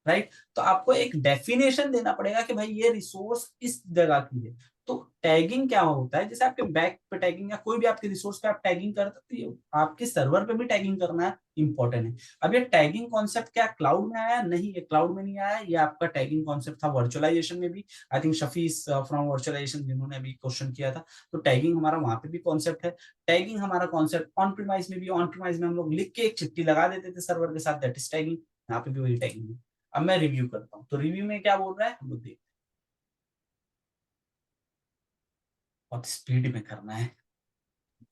राइट। तो आपको एक डेफिनेशन देना पड़ेगा कि भाई ये रिसोर्स इस जगह की है। तो टैगिंग क्या होता है, जैसे आपके बैक पे टैगिंग, या कोई भी आपके रिसोर्स पे आप टैगिंग करते तो ये आपके सर्वर पे भी टैगिंग करना इंपॉर्टेंट है। अब ये टैगिंग कॉन्सेप्ट क्या क्लाउड में आया? नहीं, ये क्लाउड में नहीं आया, ये आपका टैगिंग कॉन्सेप्ट था वर्चुअलाइजेशन में भी। I think Shafi from virtualization जिन्होंने अभी क्वेश्चन किया था, तो टैगिंग हमारा वहां पे भी कॉन्सेप्ट है। टैगिंग हमारा कॉन्सेप्ट ऑन प्रीमाइज में भी, ऑन प्रीमाइज में हम लोग लिख के एक चिट्ठी लगा देते थे सर्वर के साथ, दैट इज टैगिंग। यहाँ पे भी वही टैगिंग है। अब मैं रिव्यू करता हूँ, तो रिव्यू में क्या बोल रहा है हम लोग देख, और स्पीड में करना है।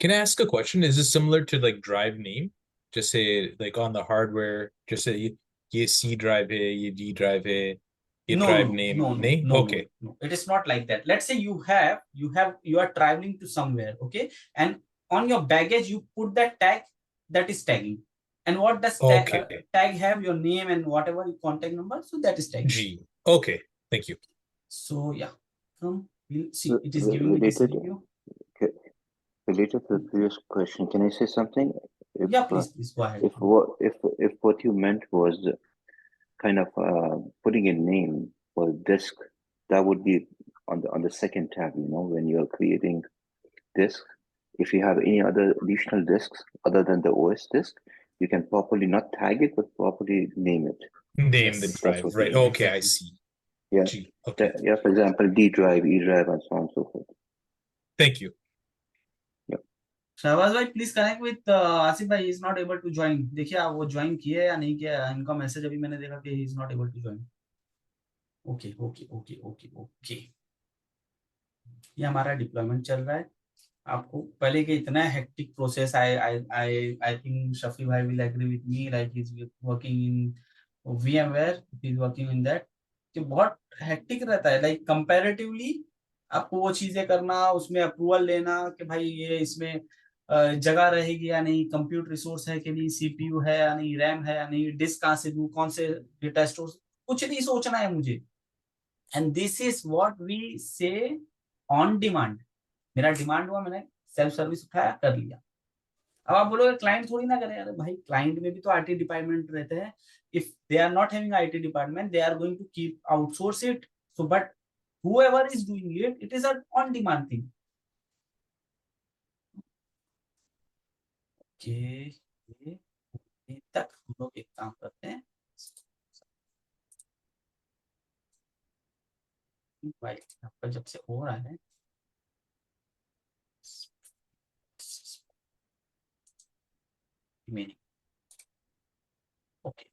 Can I ask a question? Is this similar to like drive name? Just say like on the hardware, just say ये C drive है, ये D drive है, ये
No,
drive
no,
name
no, no,
नहीं?
no,
Okay.
no. It is not like that. Let's say you are traveling to somewhere, okay, and on your baggage you put that tag, that is tagging. And what does
Okay.
tag have? Your name and whatever your contact number, so that is tagging.
G. Okay. Thank you.
So yeah, we'll see. It is giving me this
Related,
review.
related to the previous question, can I say something?
Yeah, please go ahead.
If what you meant was kind of putting a name for a disk, that would be on the second tab. When you're creating disk, if you have any other additional disks other than the OS disk, you can properly not tag it, but properly name it.
Name the
Yes.
drive,
what
right?
you mean.
Okay, I
Exactly.
see.
Yeah.
Gee, okay.
Yeah, for example, D drive, E drive, and so on and so forth.
Thank you.
Shahbaz भाई please connect with Asif भाई, is not able to join. देखिए आप वो join किए या नहीं किया, इनका मैसेज अभी मैंने देखा कि he is not able to join. Okay okay okay okay okay, ये हमारा डिप्लॉयमेंट चल रहा है। आपको पहले के इतना hectic process, I think Shafi भाई will agree with me, like is working in VMware, is working in that, कि बहुत हेक्टिक रहता है। लाइक कंपैरेटिवली आपको वो चीजें करना, उसमें अप्रूवल लेना कि भाई ये इसमें जगह रहेगी या नहीं, कंप्यूट रिसोर्स है कि नहीं, CPU है या नहीं, रैम है या नहीं, डिस्क कहाँ से दूं, कौन से डेटा स्टोर, कुछ नहीं सोचना है मुझे। And this is what we say on demand. मेरा डिमांड हुआ, मैंने सेल्फ सर्विस उठाया, कर लिया। अब आप बोलोगे क्लाइंट थोड़ी ना करे, अरे भाई क्लाइंट में भी तो IT डिपार्टमेंट रहते हैं। If they are not having IT department, they are going to keep outsource it, so but whoever is doing it, it is an on demand thing. Okay, तक हम लोग एक काम करते हैं, भाई आपका जब से हो रहा है, ओके,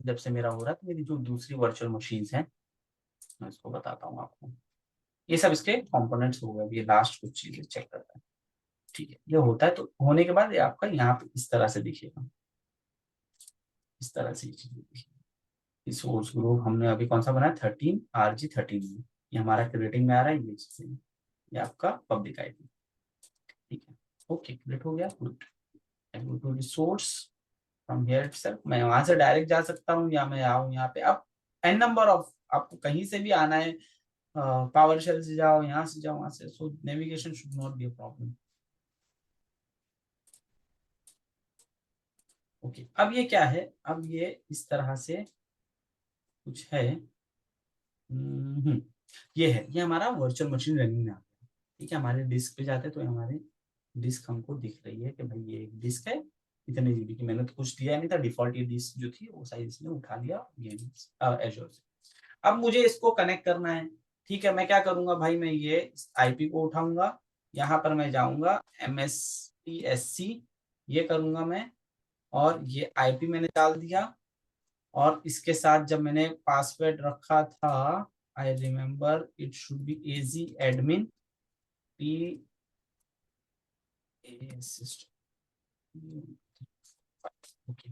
जब से मेरा हो रहा है तो मेरी जो दूसरी वर्चुअल मशीन्स हैं, मैं इसको बताता हूँ आपको। ये सब इसके कंपोनेंट्स हो गए। ये लास्ट कुछ चीजें चेक करता है, ठीक है। ये होता है, तो होने के बाद ये आपका यहाँ पे इस तरह से दिखेगा, इस तरह से ये चीजें दिखेगी। सोर्स ग्रुप हमने अभी कौन सा बनाया, 13 RG13 में, ये हमारा क्रिएटिंग में आ रहा है। ये चीजें, ये आपका पब्लिक IP, ठीक है। ओके, क्रिएट हो गया, good. Go to resource from here itself, मैं वहां से डायरेक्ट जा सकता हूँ, या मैं आऊँ यहाँ पे। अब n नंबर ऑफ, आपको कहीं से भी आना है, पावर शेल से जाओ, यहाँ से जाओ, वहां से, so navigation should not be a problem. Okay, अब ये क्या है, अब ये इस तरह से कुछ है। ये है, ये हमारा वर्चुअल मशीन रनिंग में आता है, ठीक है। हमारे डिस्क पे जाते हैं तो हमारे डिस्क हमको दिख रही है कि भाई ये एक डिस्क है इतने GB की। मैंने तो कुछ दिया नहीं था, डिफॉल्ट ये डिस्क जो थी वो साइज इसने उठा लिया एजोर से। अब मुझे इसको कनेक्ट करना है, ठीक है। मैं क्या करूंगा भाई, मैं ये IP को उठाऊंगा, यहाँ पर मैं जाऊंगा MSTSC, ये करूंगा मैं, और ये IP मैंने डाल दिया। और इसके साथ जब मैंने पासवर्ड रखा था, I remember it should be AZ admin okay,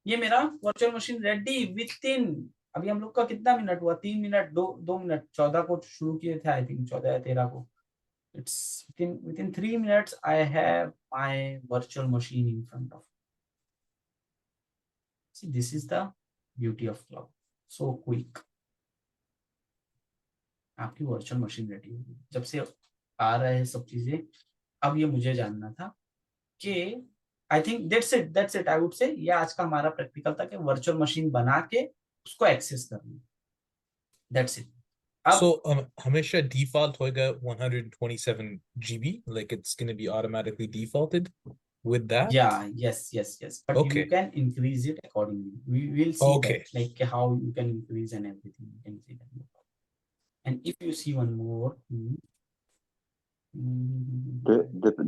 ये मेरा virtual machine ready with in, अभी हम लोग का कितना मिनट हुआ, 3 मिनट, 2 मिनट, 14 को शुरू किए थे, आई थिंक 14 या 13 को। It's within 3 minutes I have my virtual machine in front of me. See, this is the beauty of cloud, so quick. आपकी वर्चुअल मशीन रेडी होगी जब से आ रहा है सब चीजें। अब ये मुझे जानना था कि I think that's it I would say, ये आज का हमारा प्रैक्टिकल था कि वर्चुअल मशीन बना के उसको एक्सेस करना, दैट्स इट।
So हमेशा default होगा 127 GB, like it's going to be automatically defaulted with that?
Yeah, yes, but
Okay.
you can increase it accordingly. We will see
Okay.
that, like how you can increase and everything, you can see that. And if you see one more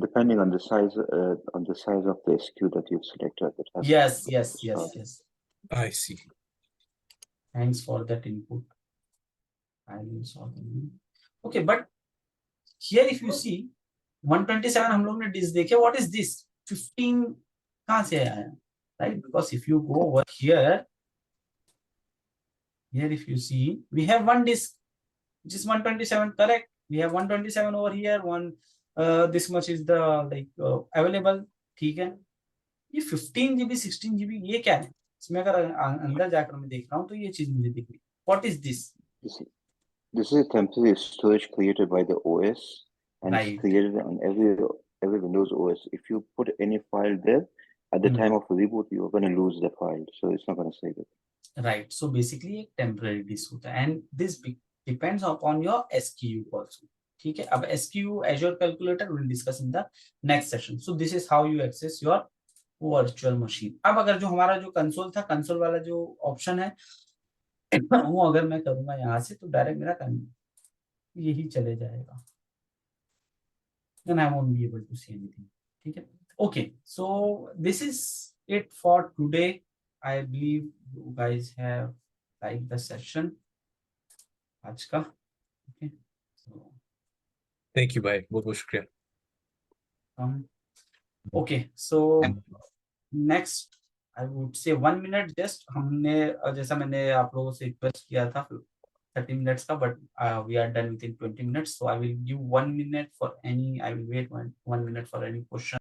Depending on the size of the SKU that you've selected.
yes,
I see.
thanks for that input. I will solve them. Okay, but here if you see 127 हम लोग ने disc देखे, what is this 15 कहाँ से आया, right? Because if you go over here if you see we have one disk which is 127, correct? We have 127 over here, one this much is the available, ठीक है। ये 15 GB 16 GB ये क्या है, इसमें अगर अंदर जाकर मैं देख रहा हूँ तो ये चीज मुझे दिख रही, what is this?
This is a temporary storage created by the OS, and
Right.
it's created on every Windows OS. If you put any file there at the
Hmm.
time of reboot, you're going to lose the file, so it's not going to save it.
Right. So basically एक temporary disk होता है and this depends upon your SKU also. ठीक है. अब SKU Azure Calculator we'll discuss in the next session. So this is how you access your virtual machine. अब अगर जो हमारा जो कंसोल था, कंसोल वाला जो ऑप्शन है वो अगर मैं करूंगा यहाँ से तो डायरेक्ट मेरा यही चले जाएगा. Then I won't be able to see anything. ठीक है. Okay. So this is it for today. I believe you guys have liked the session. आज का. Okay. So
Thank you, bhai. बहुत बहुत शुक्रिया.
Okay. So next I would say 1 minute just हमने जैसा मैंने आप लोगों से रिक्वेस्ट किया था 30 minutes का, but we are done within 20 minutes. So I will give 1 minute for any. I will wait 1 minute for any question.